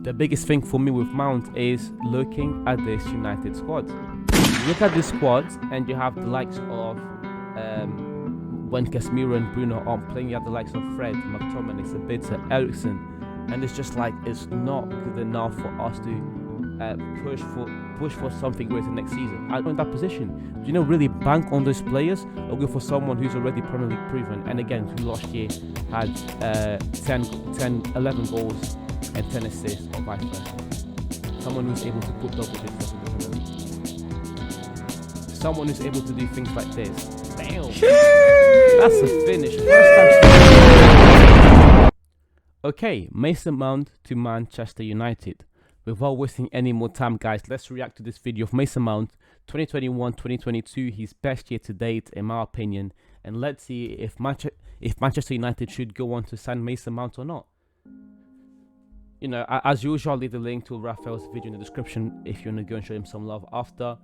the biggest thing for me with Mount is looking at this United squad. You look at this squad and you have the likes of when Casemiro and Bruno aren't playing, you have the likes of Fred, McTominay, Sabitzer, Eriksen, and it's just like it's not good enough for us to push for something greater next season. I'm in that position. Do you know, really bank on those players or go for someone who's already Premier League proven, and again, who last year had 11 goals and 10 assists or vice versa. Someone who's able to put double digits in the Premier League. Someone who's able to do things like this. Damn. That's a finish. First time. Okay, Mason Mount to Manchester United. Without wasting any more time, guys, let's react to this video of Mason Mount 2021-2022, his best year to date in my opinion, and let's see if Manchester United should go on to sign Mason Mount or not. You know, as usual, I'll leave the link to Raphael's video in the description if you want to go and show him some love after.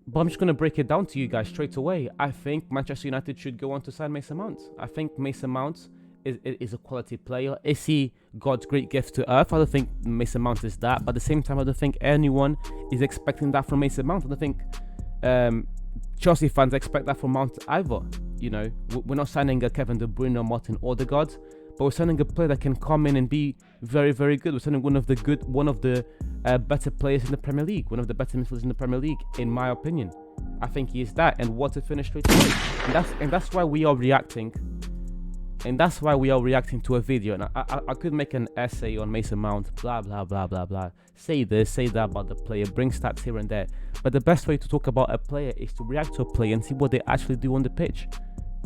But I'm just going to break it down to you guys straight away. I think Manchester United should go on to sign Mason Mount. I think Mason Mount is a quality player. Is he God's great gift to earth? I don't think Mason Mount is that. But at the same time, I don't think anyone is expecting that from Mason Mount. I don't think Chelsea fans expect that from Mount either. You know, we're not signing a Kevin De Bruyne or Martin Odegaard, but we're signing a player that can come in and be very, very good. We're signing one of the better players in the Premier League, one of the better midfielders in the Premier League, in my opinion. I think he is that, and what a finish straight away. And that's why we are reacting. And that's why we are reacting to a video. And I could make an essay on Mason Mount, blah, blah, blah, blah, blah. Say this, say that about the player, bring stats here and there. But the best way to talk about a player is to react to a player and see what they actually do on the pitch.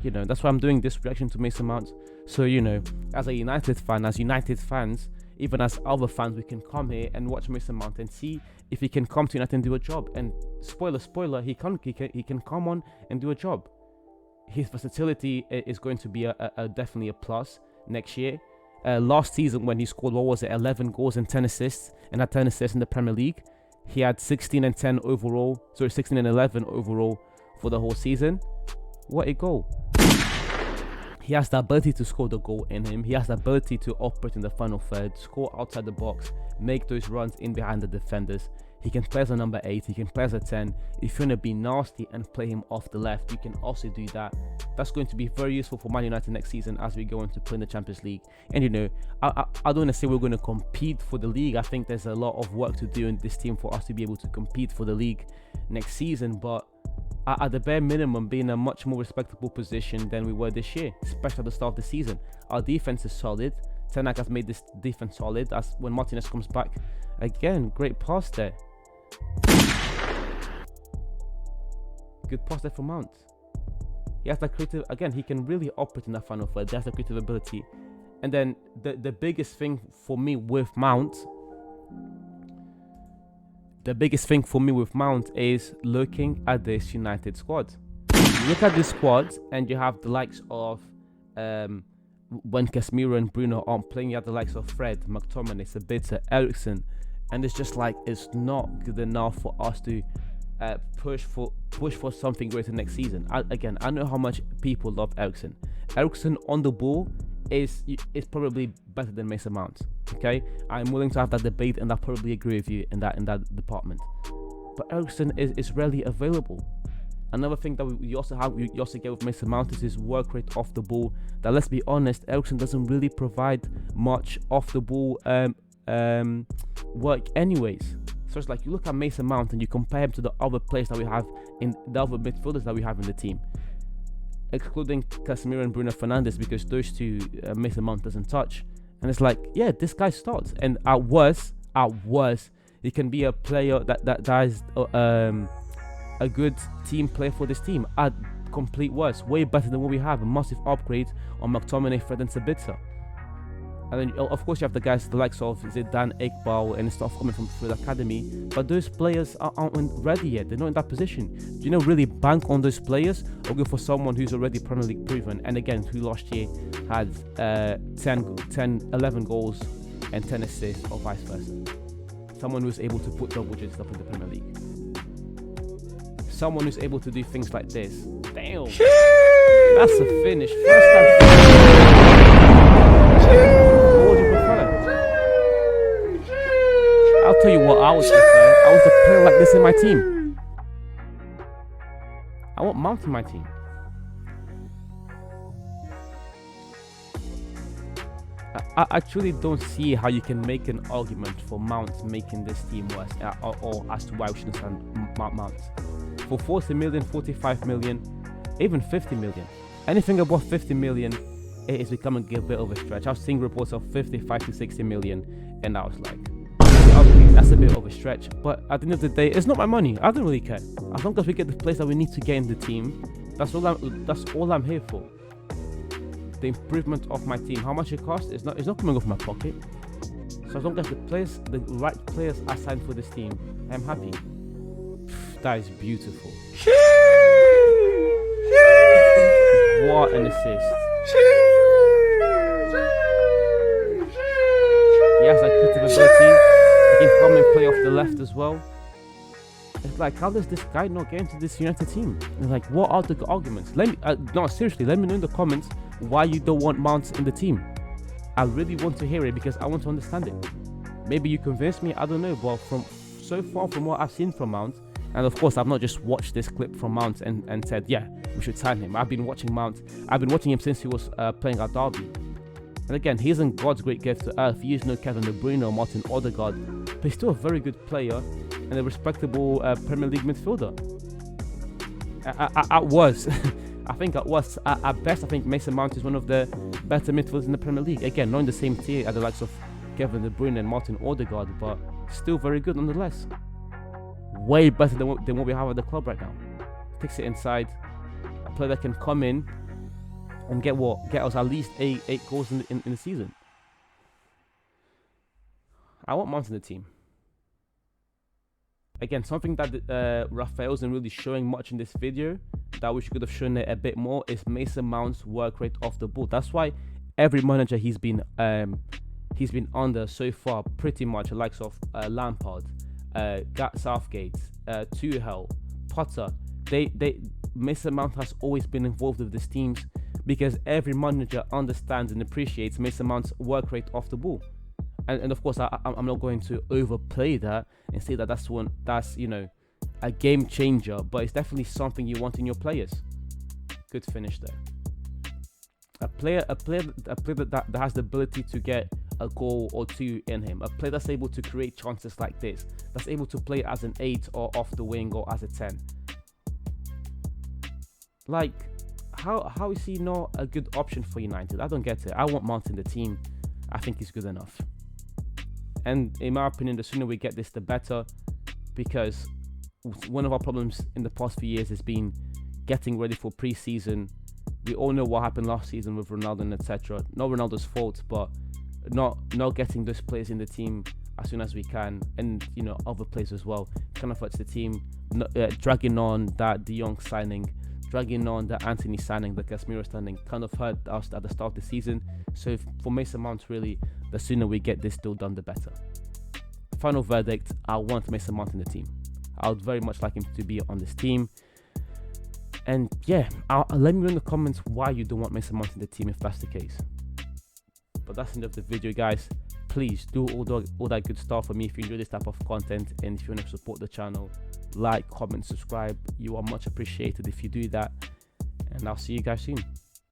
You know, that's why I'm doing this reaction to Mason Mount. So, you know, as a United fan, as United fans, even as other fans, we can come here and watch Mason Mount and see if he can come to United and do a job. And spoiler, he can come on and do a job. His versatility is going to be definitely a plus next year. Last season when he scored, 11 goals and 10 assists, and had 10 assists in the Premier League, he had 16 and 11 overall for the whole season. What a goal. He has the ability to score the goal in him. He has the ability to operate in the final third, score outside the box, make those runs in behind the defenders. He can play as a number 8, he can play as a 10. If you want to be nasty and play him off the left, you can also do that. That's going to be very useful for Man United next season as we go on to play in the Champions League. And you know, I don't want to say we're going to compete for the league. I think there's a lot of work to do in this team for us to be able to compete for the league next season. But at the bare minimum, be in a much more respectable position than we were this year, especially at the start of the season. Our defense is solid. Ten Hag has made this defense solid. As when Martinez comes back, again, great pass there. Good pass there for Mount. He has that creative, again, he can really operate in that final third. He has the creative ability. And then the biggest thing for me with Mount, is looking at this United squad. You look at this squad and you have the likes of when Casemiro and Bruno aren't playing, you have the likes of Fred, McTominay, Sabitzer, Eriksen, and it's just like it's not good enough for us to push for something greater next season. I know how much people love Eriksen. Eriksen on the ball is probably better than Mason Mount. Okay, I'm willing to have that debate, and I probably agree with you in that department. But Eriksen is rarely available. Another thing that you also get with Mason Mount is his work rate off the ball. That, let's be honest, Eriksen doesn't really provide much off the ball work anyways. So it's like you look at Mason Mount and you compare him to the other players that we have in the other midfielders that we have in the team, excluding Casemiro and Bruno Fernandes, because those two Mason Mount doesn't touch. And it's like, yeah, this guy starts, and at worst, he can be a player that is a good team player for this team. At complete worst, way better than what we have. A massive upgrade on McTominay, Fred and Sabitzer. And then, of course, you have the guys, the likes of Zidane, Iqbal, and stuff coming from the academy. But those players aren't ready yet. They're not in that position. Do you know, really bank on those players or go for someone who's already Premier League proven? And again, who last year had 11 goals and 10 assists, or vice versa. Someone who's able to put double digits up in the Premier League. Someone who's able to do things like this. Damn. That's a finish. First time. What would you prefer? I'll tell you what I would prefer. I want a player like this in my team. I want Mount in my team. I truly don't see how you can make an argument for Mount making this team worse, or as to why we shouldn't sign Mount. For 40 million, 45 million, even 50 million. Anything above 50 million, it is becoming a bit of a stretch. I was seeing reports of 55 to 60 million, and I was like, okay, that's a bit of a stretch. But at the end of the day, it's not my money. I don't really care. As long as we get the players that we need to get in the team, that's all I'm here for. The improvement of my team, how much it costs, it's not coming off my pocket. So as long as the right players are signed for this team, I'm happy. That is beautiful. What an assist. He has that creative ability. He can come and play off the left as well. It's like, how does this guy not get into this United team? It's like, what are the arguments? Let me, no, seriously, let me know in the comments why you don't want Mount in the team. I really want to hear it because I want to understand it. Maybe you convince me, I don't know, but from what I've seen from Mount, and of course I've not just watched this clip from Mount and said, yeah, we should sign him. I've been watching Mount. I've been watching him since he was playing at Derby. And again, he isn't God's great gift to earth. He is no Kevin De Bruyne or Martin Odegaard, but he's still a very good player and a respectable Premier League midfielder. I think at best, I think Mason Mount is one of the better midfielders in the Premier League. Again, not in the same tier as the likes of Kevin De Bruyne and Martin Odegaard, but still very good nonetheless. Way better than what we have at the club right now. Takes it inside. A player that can come in and get us at least eight goals in the season. I want Mount in the team. Again, something that Raphael isn't really showing much in this video, that we should have shown it a bit more, is Mason Mount's work rate off the ball. That's why every manager he's been under so far, pretty much the likes of Lampard, Southgate, Tuchel, Potter, Mason Mount has always been involved with these teams because every manager understands and appreciates Mason Mount's work rate off the ball. And of course, I'm not going to overplay that and say that that's a game changer, but it's definitely something you want in your players. Good finish there. A player that has the ability to get a goal or two in him. A player that's able to create chances like this. That's able to play as an 8 or off the wing or as a 10. Like, how is he not a good option for United? I don't get it. I want Mount in the team. I think he's good enough. And in my opinion, the sooner we get this, the better, because one of our problems in the past few years has been getting ready for pre-season. We all know what happened last season with Ronaldo and etc. Not Ronaldo's fault, but not getting those players in the team as soon as we can, and other players as well. Kind of hurts the team. Dragging on that De Jong signing, dragging on the Antony signing, the Casemiro signing, kind of hurt us at the start of the season. So for Mason Mount, really, the sooner we get this deal done, the better. Final verdict: I want Mason Mount in the team. I would very much like him to be on this team. And yeah, let me know in the comments why you don't want Mason Mount in the team if that's the case. But that's the end of the video, guys. Please do all that good stuff for me if you enjoy this type of content, and if you want to support the channel, like, comment, subscribe. You are much appreciated if you do that, and I'll see you guys soon.